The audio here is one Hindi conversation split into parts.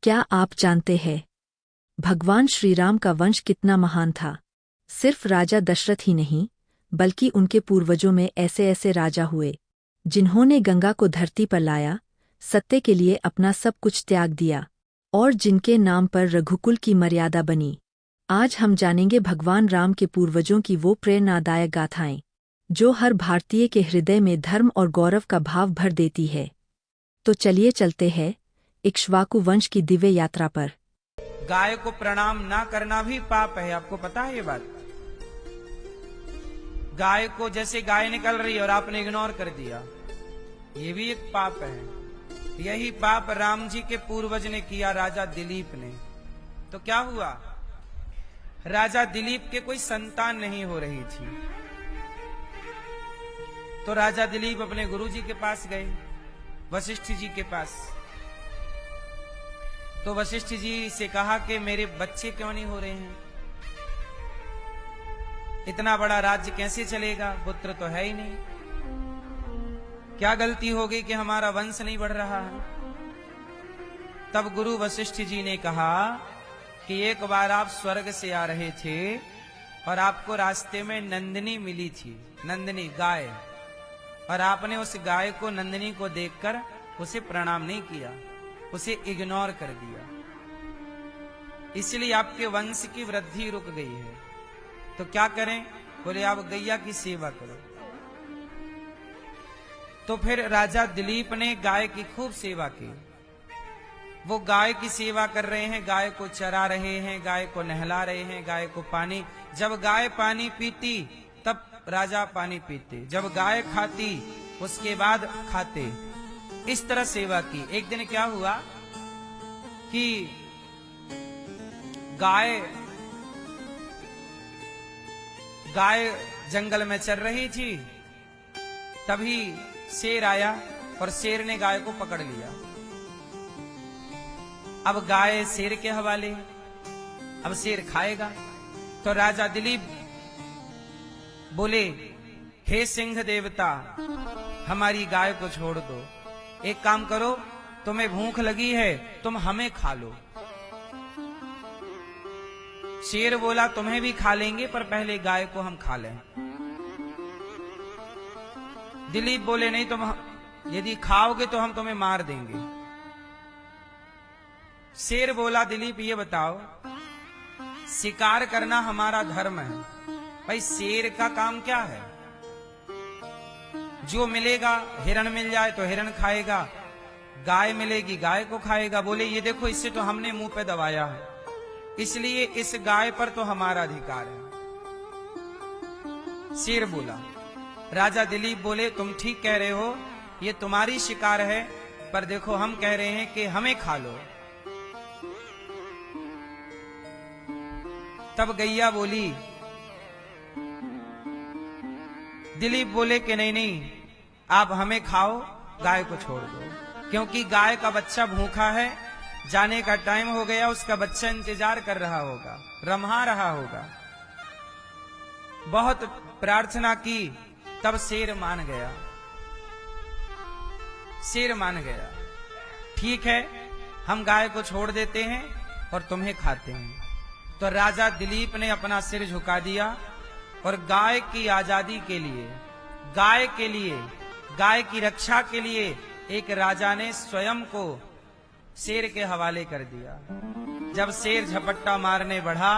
क्या आप जानते हैं भगवान श्री राम का वंश कितना महान था? सिर्फ राजा दशरथ ही नहीं, बल्कि उनके पूर्वजों में ऐसे ऐसे राजा हुए जिन्होंने गंगा को धरती पर लाया, सत्य के लिए अपना सब कुछ त्याग दिया और जिनके नाम पर रघुकुल की मर्यादा बनी। आज हम जानेंगे भगवान राम के पूर्वजों की वो प्रेरणादायक गाथाएं जो हर भारतीय के हृदय में धर्म और गौरव का भाव भर देती है। तो चलिए चलते हैं इक्ष्वाकु वंश की दिव्य यात्रा पर। गाय को प्रणाम ना करना भी पाप है, आपको पता है ये बात? गाय को जैसे गाय निकल रही है और आपने इग्नोर कर दिया, ये भी एक पाप है। यही पाप राम जी के पूर्वज ने किया, राजा दिलीप ने। तो क्या हुआ? राजा दिलीप के कोई संतान नहीं हो रही थी, तो राजा दिलीप अपने गुरुजी के पास गए, वशिष्ठ जी के पास। तो वशिष्ठ जी से कहा कि मेरे बच्चे क्यों नहीं हो रहे हैं, इतना बड़ा राज्य कैसे चलेगा, पुत्र तो है ही नहीं, क्या गलती हो गई कि हमारा वंश नहीं बढ़ रहा है? तब गुरु वशिष्ठ जी ने कहा कि एक बार आप स्वर्ग से आ रहे थे और आपको रास्ते में नंदिनी मिली थी, नंदिनी गाय, और आपने उस गाय को, नंदिनी को देखकर उसे प्रणाम नहीं किया, उसे इग्नोर कर दिया, इसलिए आपके वंश की वृद्धि रुक गई है। तो क्या करें? बोले आप गैया की सेवा करो। तो फिर राजा दिलीप ने गाय की खूब सेवा की। वो गाय की सेवा कर रहे हैं, गाय को चरा रहे हैं, गाय को नहला रहे हैं, गाय को पानी, जब गाय पानी पीती तब राजा पानी पीते, जब गाय खाती उसके बाद खाते, इस तरह सेवा की। एक दिन क्या हुआ कि गाय जंगल में चल रही थी, तभी शेर आया और शेर ने गाय को पकड़ लिया। अब गाय शेर के हवाले, अब शेर खाएगा। तो राजा दिलीप बोले, हे सिंह देवता, हमारी गाय को छोड़ दो, एक काम करो, तुम्हें भूख लगी है, तुम हमें खा लो। शेर बोला, तुम्हें भी खा लेंगे, पर पहले गाय को हम खा लें। दिलीप बोले, नहीं, तुम यदि खाओगे तो हम तुम्हें मार देंगे। शेर बोला, दिलीप ये बताओ, शिकार करना हमारा धर्म है, भाई शेर का काम क्या है? जो मिलेगा, हिरण मिल जाए तो हिरण खाएगा, गाय मिलेगी गाय को खाएगा। बोले, ये देखो, इससे तो हमने मुंह पे दबाया है, इसलिए इस गाय पर तो हमारा अधिकार है। शेर बोला। राजा दिलीप बोले, तुम ठीक कह रहे हो, ये तुम्हारी शिकार है, पर देखो हम कह रहे हैं कि हमें खा लो। तब गैया बोली, दिलीप बोले कि नहीं नहीं, आप हमें खाओ, गाय को छोड़ दो, क्योंकि गाय का बच्चा भूखा है, जाने का टाइम हो गया, उसका बच्चा इंतजार कर रहा होगा, रम्हा रहा होगा। बहुत प्रार्थना की, तब शेर मान गया। शेर मान गया, ठीक है, हम गाय को छोड़ देते हैं और तुम्हें खाते हैं। तो राजा दिलीप ने अपना सिर झुका दिया और गाय की आजादी के लिए, गाय के लिए, गाय की रक्षा के लिए एक राजा ने स्वयं को शेर के हवाले कर दिया। जब शेर झपट्टा मारने बढ़ा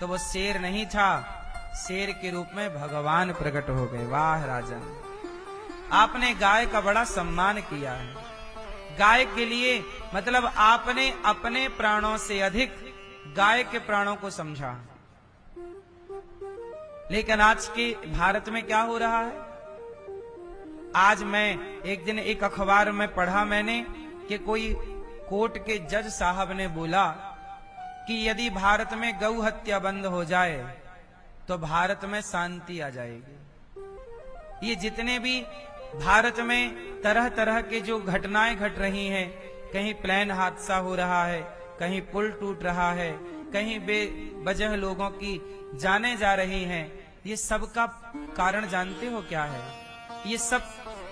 तो वो शेर नहीं था, शेर के रूप में भगवान प्रकट हो गए। वाह राजन, आपने गाय का बड़ा सम्मान किया है। गाय के लिए मतलब आपने अपने प्राणों से अधिक गाय के प्राणों को समझा। लेकिन आज के भारत में क्या हो रहा है? आज मैं एक दिन एक अखबार में पढ़ा मैंने कि कोई कोर्ट के जज साहब ने बोला कि यदि भारत में गौ हत्या बंद हो जाए तो भारत में शांति आ जाएगी। ये जितने भी भारत में तरह तरह के जो घटनाएं घट रही हैं, कहीं प्लेन हादसा हो रहा है, कहीं पुल टूट रहा है, कहीं बेवजह लोगों की जाने जा रही हैं, ये सब का कारण जानते हो क्या है? ये सब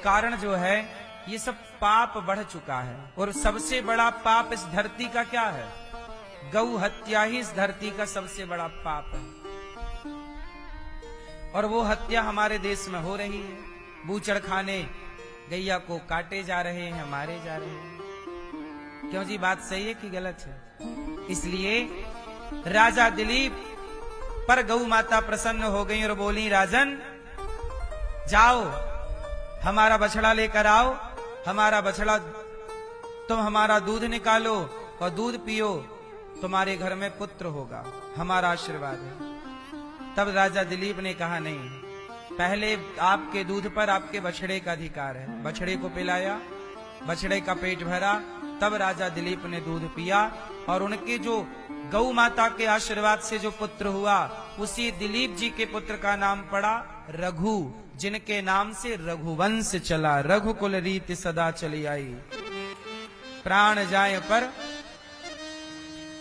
कारण जो है, ये सब पाप बढ़ चुका है। और सबसे बड़ा पाप इस धरती का क्या है? गौ हत्या ही इस धरती का सबसे बड़ा पाप है। और वो हत्या हमारे देश में हो रही है। बूचड़ खाने गैया को काटे जा रहे हैं, मारे जा रहे हैं। क्यों जी, बात सही है कि गलत है? इसलिए राजा दिलीप पर गौ माता प्रसन्न हो गई और बोली, राजन जाओ हमारा बछड़ा लेकर आओ, हमारा बछड़ा, तुम हमारा दूध निकालो और दूध पियो, तुम्हारे घर में पुत्र होगा, हमारा आशीर्वाद है। तब राजा दिलीप ने कहा, नहीं, पहले आपके दूध पर आपके बछड़े का अधिकार है। बछड़े को पिलाया, बछड़े का पेट भरा, तब राजा दिलीप ने दूध पिया और उनके जो गौ माता के आशीर्वाद से जो पुत्र हुआ, उसी दिलीप जी के पुत्र का नाम पड़ा रघु, जिनके नाम से रघुवंश चला। रघुकुल रीति सदा चली आई, प्राण जाए पर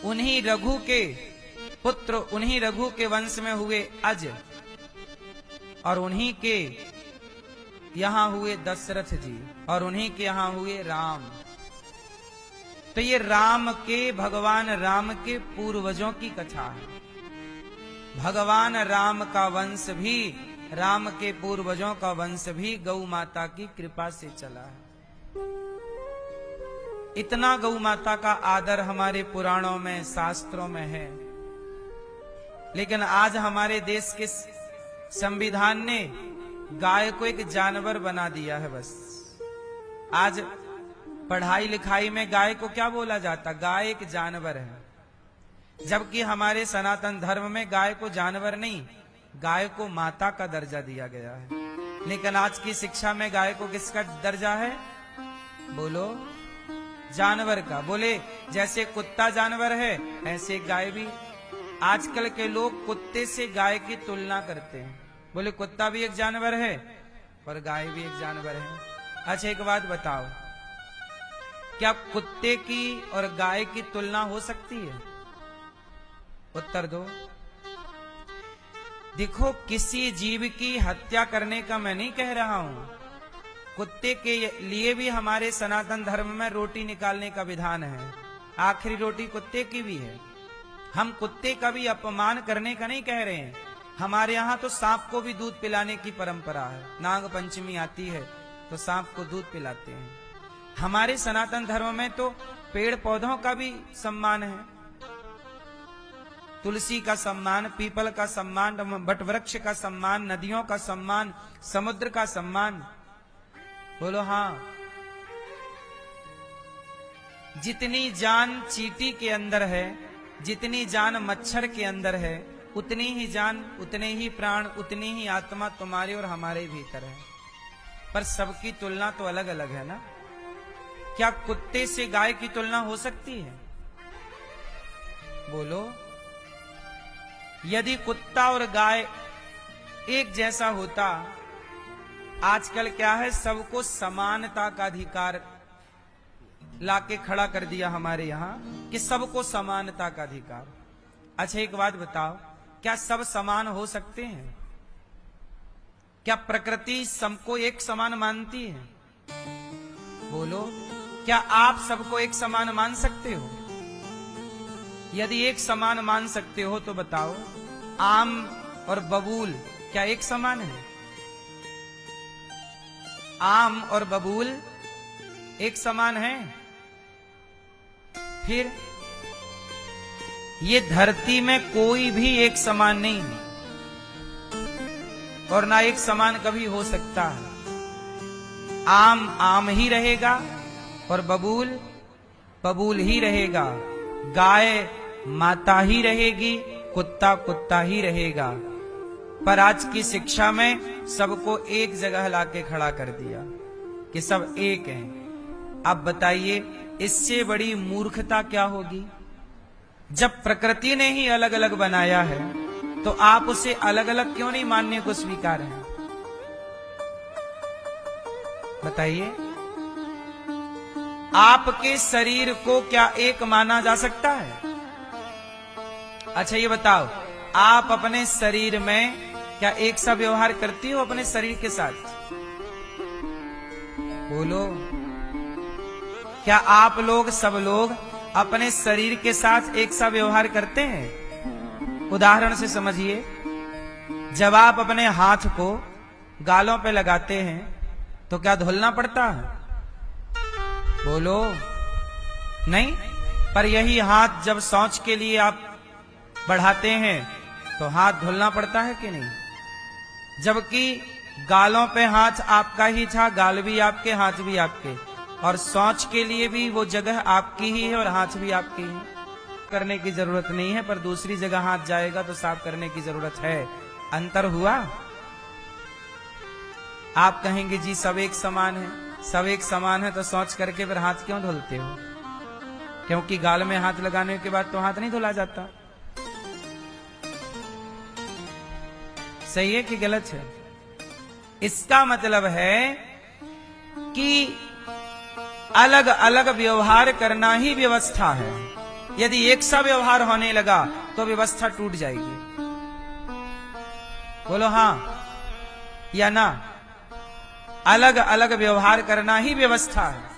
उन्हीं रघु के पुत्र, उन्हीं रघु के वंश में हुए अज, और उन्हीं के यहां हुए दशरथ जी, और उन्हीं के यहां हुए राम। तो ये राम के, भगवान राम के पूर्वजों की कथा है। भगवान राम का वंश भी, राम के पूर्वजों का वंश भी गौ माता की कृपा से चला है। इतना गौ माता का आदर हमारे पुराणों में, शास्त्रों में है। लेकिन आज हमारे देश के संविधान ने गाय को एक जानवर बना दिया है। बस आज पढ़ाई लिखाई में गाय को क्या बोला जाता? गाय एक जानवर है। जबकि हमारे सनातन धर्म में गाय को जानवर नहीं, गाय को माता का दर्जा दिया गया है। लेकिन आज की शिक्षा में गाय को किसका दर्जा है? बोलो, जानवर का। बोले जैसे कुत्ता जानवर है, ऐसे गाय भी। आजकल के लोग कुत्ते से गाय की तुलना करते हैं। बोले कुत्ता भी एक जानवर है और गाय भी एक जानवर है। अच्छा एक बात बताओ, क्या कुत्ते की और गाय की तुलना हो सकती है? उत्तर दो। देखो, किसी जीव की हत्या करने का मैं नहीं कह रहा हूं। कुत्ते के लिए भी हमारे सनातन धर्म में रोटी निकालने का विधान है। आखिरी रोटी कुत्ते की भी है। हम कुत्ते का भी अपमान करने का नहीं कह रहे हैं। हमारे यहाँ तो सांप को भी दूध पिलाने की परंपरा है। नाग पंचमी आती है तो सांप को दूध पिलाते हैं। हमारे सनातन धर्म में तो पेड़ पौधों का भी सम्मान है। तुलसी का सम्मान, पीपल का सम्मान, वटवृक्ष का सम्मान, नदियों का सम्मान, समुद्र का सम्मान। बोलो हाँ। जितनी जान चींटी के अंदर है, जितनी जान मच्छर के अंदर है, उतनी ही जान, उतने ही प्राण, उतनी ही आत्मा तुम्हारे और हमारे भीतर है। पर सबकी तुलना तो अलग अलग है ना। क्या कुत्ते से गाय की तुलना हो सकती है? बोलो। यदि कुत्ता और गाय एक जैसा होता, आजकल क्या है, सबको समानता का अधिकार लाके खड़ा कर दिया हमारे यहां कि सबको समानता का अधिकार। अच्छा एक बात बताओ, क्या सब समान हो सकते हैं? क्या प्रकृति सबको एक समान मानती है? बोलो, क्या आप सबको एक समान मान सकते हो? यदि एक समान मान सकते हो तो बताओ, आम और बबूल क्या एक समान है? आम और बबूल एक समान है? फिर ये धरती में कोई भी एक समान नहीं है और ना एक समान कभी हो सकता है। आम आम ही रहेगा और बबूल बबूल ही रहेगा। गाय माता ही रहेगी, कुत्ता कुत्ता ही रहेगा। पर आज की शिक्षा में सबको एक जगह लाके खड़ा कर दिया कि सब एक हैं। अब बताइए, इससे बड़ी मूर्खता क्या होगी? जब प्रकृति ने ही अलग अलग बनाया है तो आप उसे अलग अलग क्यों नहीं मानने को स्वीकार हैं? बताइए। आपके शरीर को क्या एक माना जा सकता है? अच्छा ये बताओ, आप अपने शरीर में क्या एक सा व्यवहार करती हो अपने शरीर के साथ? बोलो। क्या आप लोग सब लोग अपने शरीर के साथ एक सा व्यवहार करते हैं? उदाहरण से समझिए, जब आप अपने हाथ को गालों पे लगाते हैं तो क्या धुलना पड़ता है? बोलो, नहीं। पर यही हाथ जब शौच के लिए आप बढ़ाते हैं तो हाथ धुलना पड़ता है कि नहीं? जबकि गालों पे हाथ आपका ही था, गाल भी आपके, हाथ भी आपके, और शौच के लिए भी वो जगह आपकी ही है और हाथ भी आपकी ही। करने की जरूरत नहीं है, पर दूसरी जगह हाथ जाएगा तो साफ करने की जरूरत है। अंतर हुआ? आप कहेंगे जी सब एक समान है, सब एक समान है तो शौच करके फिर हाथ क्यों धुलते हो? क्योंकि गाल में हाथ लगाने के बाद तो हाथ नहीं धुला जाता। सही है कि गलत है? इसका मतलब है कि अलग अलग व्यवहार करना ही व्यवस्था है। यदि एक सा व्यवहार होने लगा तो व्यवस्था टूट जाएगी। बोलो हां या ना? अलग अलग व्यवहार करना ही व्यवस्था है।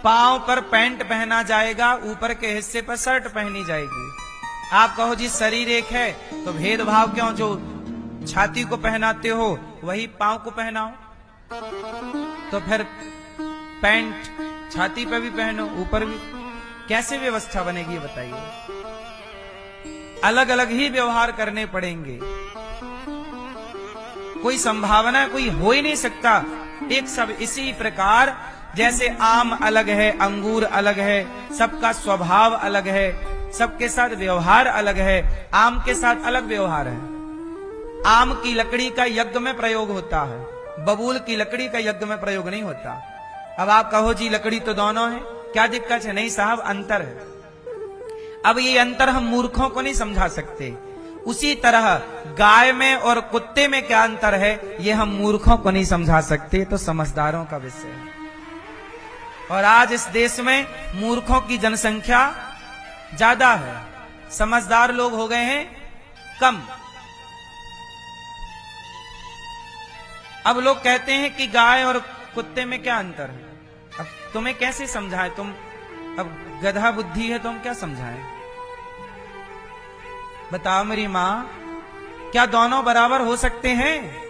पांव पर पैंट पहना जाएगा, ऊपर के हिस्से पर शर्ट पहनी जाएगी। आप कहो जी शरीर एक है तो भेदभाव क्यों? जो छाती को पहनाते हो वही पांव को पहनाओ, तो फिर पैंट छाती पे भी पहनो, ऊपर भी। कैसे व्यवस्था बनेगी बताइए? अलग अलग ही व्यवहार करने पड़ेंगे। कोई संभावना कोई हो ही नहीं सकता एक सब। इसी प्रकार जैसे आम अलग है, अंगूर अलग है, सबका स्वभाव अलग है, सबके साथ व्यवहार अलग है। आम के साथ अलग व्यवहार है। आम की लकड़ी का यज्ञ में प्रयोग होता है, बबूल की लकड़ी का यज्ञ में प्रयोग नहीं होता। अब आप कहो जी लकड़ी तो दोनों है, क्या दिक्कत है? नहीं साहब, अंतर है। अब ये अंतर हम मूर्खों को नहीं समझा सकते। उसी तरह गाय में और कुत्ते में क्या अंतर है, ये हम मूर्खों को नहीं समझा सकते, तो समझदारों का विषय है। और आज इस देश में मूर्खों की जनसंख्या ज्यादा है, समझदार लोग हो गए हैं कम। अब लोग कहते हैं कि गाय और कुत्ते में क्या अंतर है। अब तुम्हें कैसे समझाएं? तुम अब गधा बुद्धि है, तुम क्या समझाएं? बताओ मेरी मां, क्या दोनों बराबर हो सकते हैं?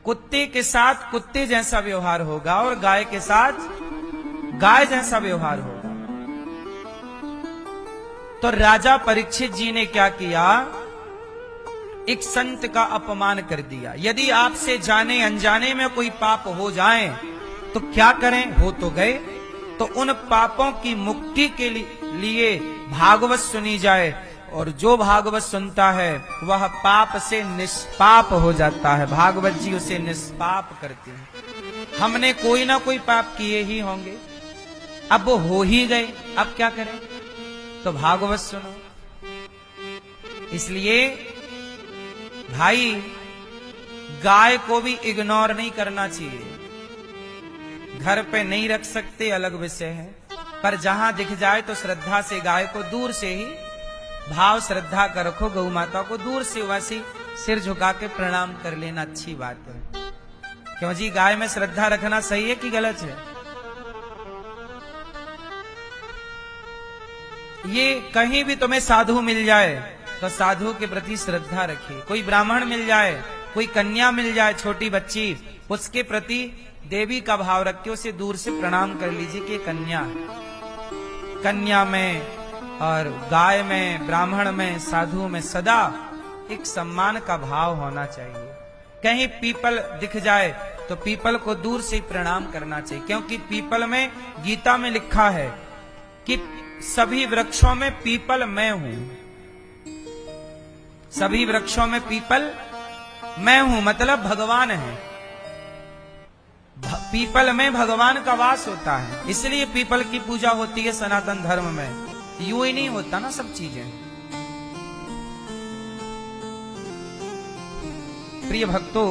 कुत्ते के साथ कुत्ते जैसा व्यवहार होगा और गाय के साथ गाय जैसा व्यवहार होगा। तो राजा परीक्षित जी ने क्या किया? एक संत का अपमान कर दिया। यदि आपसे जाने अनजाने में कोई पाप हो जाए तो क्या करें? हो तो गए, तो उन पापों की मुक्ति के लिए भागवत सुनी जाए, और जो भागवत सुनता है वह पाप से निष्पाप हो जाता है। भागवत जी उसे निष्पाप करते हैं। हमने कोई ना कोई पाप किए ही होंगे, अब वो हो ही गए, अब क्या करें? तो भागवत सुनो। इसलिए भाई गाय को भी इग्नोर नहीं करना चाहिए। घर पे नहीं रख सकते, अलग विषय है, पर जहां दिख जाए तो श्रद्धा से गाय को दूर से ही भाव श्रद्धा कर रखो। गौ माता को दूर से वैसी सिर झुका के प्रणाम कर लेना अच्छी बात है। क्यों जी? गाय में श्रद्धा रखना सही है कि गलत है? ये कहीं भी तुम्हें साधु मिल जाए तो साधु के प्रति श्रद्धा रखिए। कोई ब्राह्मण मिल जाए, कोई कन्या मिल जाए, छोटी बच्ची, उसके प्रति देवी का भाव रख के उसे दूर से प्रणाम कर लीजिए कि कन्या है। कन्या में और गाय में, ब्राह्मण में, साधु में सदा एक सम्मान का भाव होना चाहिए। कहीं पीपल दिख जाए तो पीपल को दूर से प्रणाम करना चाहिए, क्योंकि पीपल में गीता में लिखा है कि सभी वृक्षों में पीपल मैं हूं। सभी वृक्षों में पीपल मैं हूं, मतलब भगवान है। पीपल में भगवान का वास होता है, इसलिए पीपल की पूजा होती है सनातन धर्म में। यूं ही नहीं होता ना सब चीजें। प्रिय भक्तों,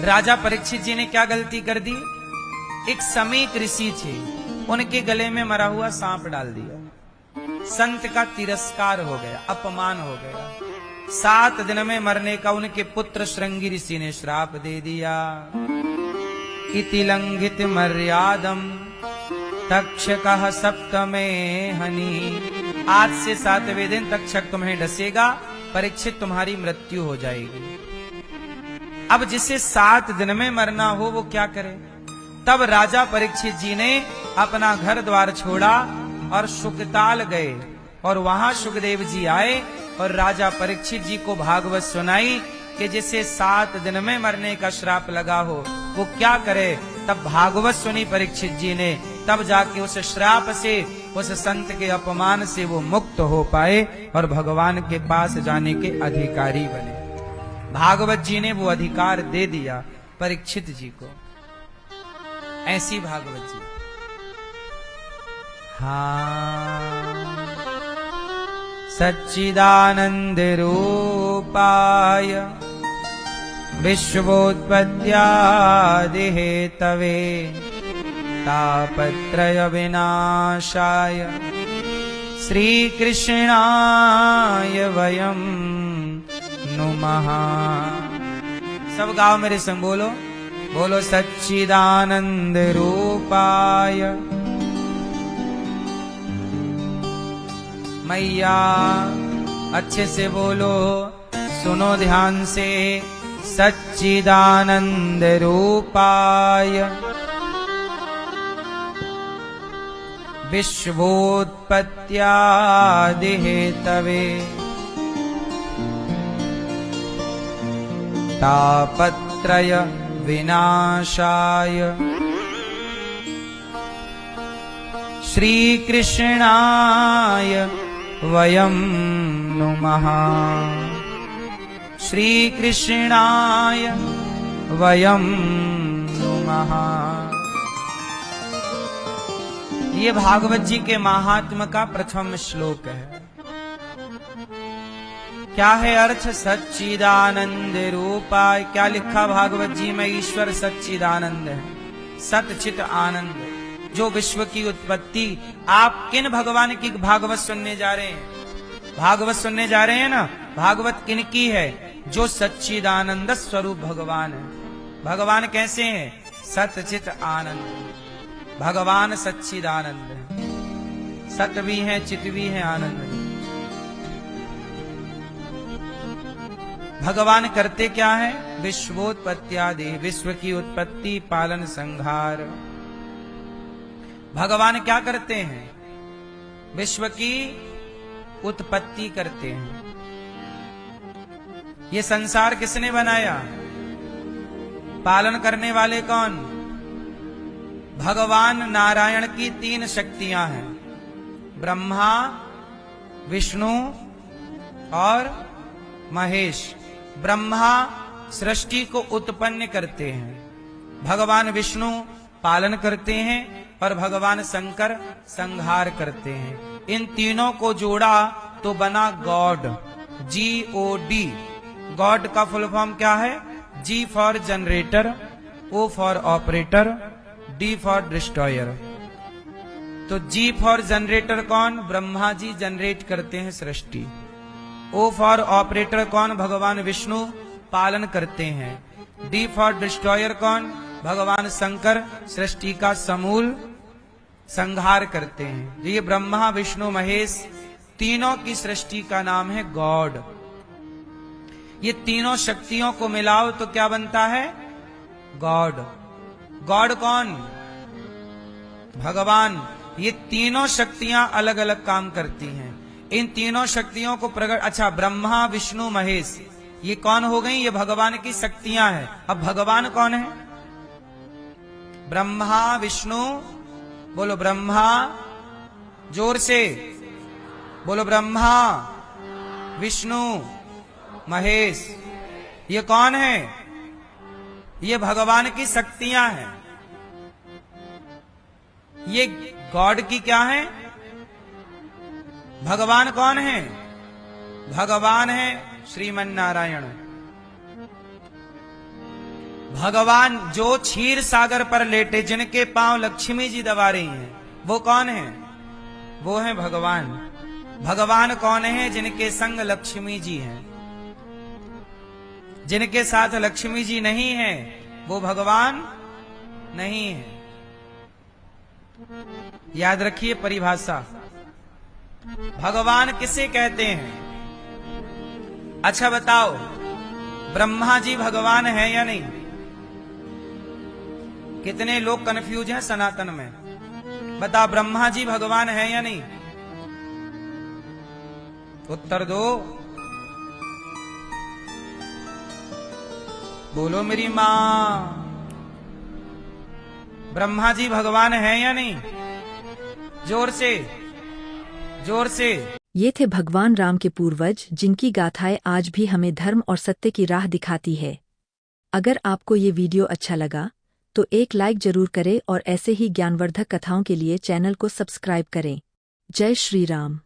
राजा परीक्षित जी ने क्या गलती कर दी? एक समीक ऋषि थे, उनके गले में मरा हुआ सांप डाल दिया। संत का तिरस्कार हो गया, अपमान हो गया। 7 दिन में मरने का उनके पुत्र श्रृंगी ऋषि ने श्राप दे दिया। इति लंघित मर्यादम तक्षकः सप्तमे हनि। आज से 7वें दिन तक्षक तुम्हें डसेगा, परीक्षित तुम्हारी मृत्यु हो जाएगी। अब जिसे 7 दिन में मरना हो वो क्या करे? तब राजा परीक्षित जी ने अपना घर द्वार छोड़ा और शुकताल गए, और वहां सुखदेव जी आए और राजा परीक्षित जी को भागवत सुनाई कि जिसे 7 दिन में मरने का श्राप लगा हो वो क्या करे। तब भागवत सुनी परीक्षित जी ने, तब जाके उस श्राप से, उस संत के अपमान से वो मुक्त हो पाए और भगवान के पास जाने के अधिकारी बने। भागवत जी ने वो अधिकार दे दिया परीक्षित जी को। ऐसी भागवत जी। हाँ, सच्चिदानंद रूपाय विश्वोत्पत्त्यादि हेतवे तापत्रय विनाशाय श्रीकृष्णाय वयं नुमः। सब गाओ मेरे संग, बोलो बोलो सच्चिदानंद रूपाय। मैया अच्छे से बोलो, सुनो ध्यान से। सच्चिदानंद रूपाय विश्वोत्पत्त्यादि हेतवे तापत्रय विनाशाय श्रीकृष्णाय वयं नुमः। श्रीकृष्णाय वयं नुमः। ये भागवत जी के महात्म का प्रथम श्लोक है। क्या है अर्थ? सच्चिदानंद रूपाय। क्या लिखा भागवत जी में? ईश्वर सच्चिदानंद है, सतचित आनंद, जो विश्व की उत्पत्ति। आप किन भगवान की भागवत सुनने जा रहे हैं? भागवत सुनने जा रहे हैं ना। भागवत किन की है? जो सच्चिदानंद स्वरूप भगवान है। भगवान कैसे हैं? सतचित आनंद। भगवान सच्चिदानंद है, सत भी है, चित भी है, आनंद है। भगवान करते क्या है? विश्वोत्पत्त्यादि, विश्व की उत्पत्ति, पालन, संहार। भगवान क्या करते हैं? विश्व की उत्पत्ति करते हैं। ये संसार किसने बनाया? पालन करने वाले कौन? भगवान नारायण की 3 शक्तियां हैं, ब्रह्मा, विष्णु और महेश। ब्रह्मा सृष्टि को उत्पन्न करते हैं, भगवान विष्णु पालन करते हैं और भगवान शंकर संहार करते हैं। इन तीनों को जोड़ा तो बना गॉड, GOD। गॉड का फुल फॉर्म क्या है? G for generator, O for operator, D for destroyer. तो G फॉर जनरेटर कौन? ब्रह्मा जी जनरेट करते हैं सृष्टि। O फॉर ऑपरेटर कौन? भगवान विष्णु पालन करते हैं। D फॉर डिस्ट्रॉयर कौन? भगवान शंकर सृष्टि का समूल संहार करते हैं। ये ब्रह्मा, विष्णु, महेश तीनों की सृष्टि का नाम है गॉड। ये तीनों शक्तियों को मिलाओ तो क्या बनता है? गॉड। गॉड कौन? भगवान। ये तीनों शक्तियां अलग अलग काम करती हैं। इन तीनों शक्तियों को प्रकट, अच्छा, ब्रह्मा, विष्णु, महेश ये कौन हो गई? ये भगवान की शक्तियां हैं। अब भगवान कौन है? ब्रह्मा, विष्णु, बोलो ब्रह्मा, जोर से बोलो, ब्रह्मा, विष्णु, महेश। ये कौन है? ये भगवान की शक्तियां हैं। ये गॉड की क्या है? भगवान कौन है? भगवान है श्रीमन नारायण। भगवान जो क्षीर सागर पर लेटे, जिनके पांव लक्ष्मी जी दबा रही हैं, वो कौन है? वो है भगवान। भगवान कौन है? जिनके संग लक्ष्मी जी हैं। जिनके साथ लक्ष्मी जी नहीं है वो भगवान नहीं है। याद रखिए परिभाषा, भगवान किसे कहते हैं? अच्छा बताओ, ब्रह्मा जी भगवान है या नहीं? कितने लोग कंफ्यूज हैं सनातन में? बताओ, ब्रह्मा जी भगवान है या नहीं? उत्तर दो, बोलो मेरी मां। ब्रह्मा जी भगवान है या नहीं? जोर से, जोर से। ये थे भगवान राम के पूर्वज, जिनकी गाथाएं आज भी हमें धर्म और सत्य की राह दिखाती है। अगर आपको ये वीडियो अच्छा लगा तो एक लाइक जरूर करें और ऐसे ही ज्ञानवर्धक कथाओं के लिए चैनल को सब्सक्राइब करें। जय श्री राम।